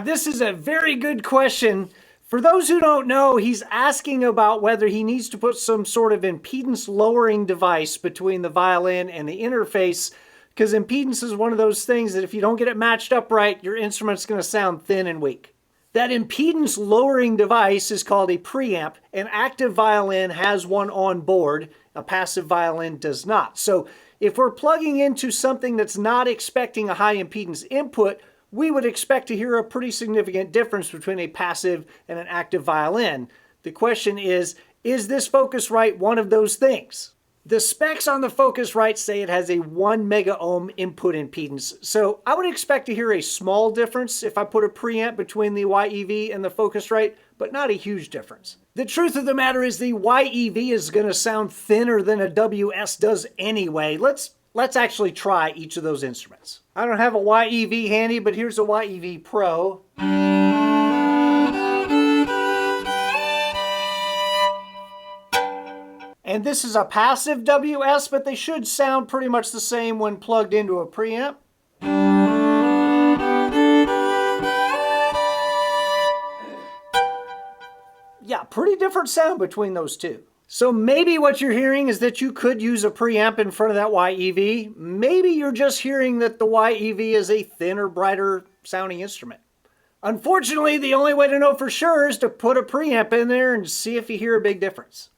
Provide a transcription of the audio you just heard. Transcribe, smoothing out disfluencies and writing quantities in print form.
This is a very good question. For those who don't know, he's asking about whether he needs to put some sort of impedance lowering device between the violin and the interface, because impedance is one of those things that if you don't get it matched up right, your instrument's going to sound thin and weak. That impedance lowering device is called a preamp. An active violin has one on board. A passive violin does not. So if we're plugging into something that's not expecting a high impedance input, we would expect to hear a pretty significant difference between a passive and an active violin. The question is this Focusrite one of those things? The specs on the Focusrite say it has a 1 mega ohm input impedance, so I would expect to hear a small difference if I put a preamp between the YEV and the Focusrite, but not a huge difference. The truth of the matter is the YEV is going to sound thinner than a WS does anyway. Let's actually try each of those instruments. I don't have a YEV handy, but here's a YEV Pro. And this is a passive WS, but they should sound pretty much the same when plugged into a preamp. Yeah, pretty different sound between those two. So maybe what you're hearing is that you could use a preamp in front of that YEV. Maybe you're just hearing that the YEV is a thinner, brighter sounding instrument. Unfortunately, the only way to know for sure is to put a preamp in there and see if you hear a big difference.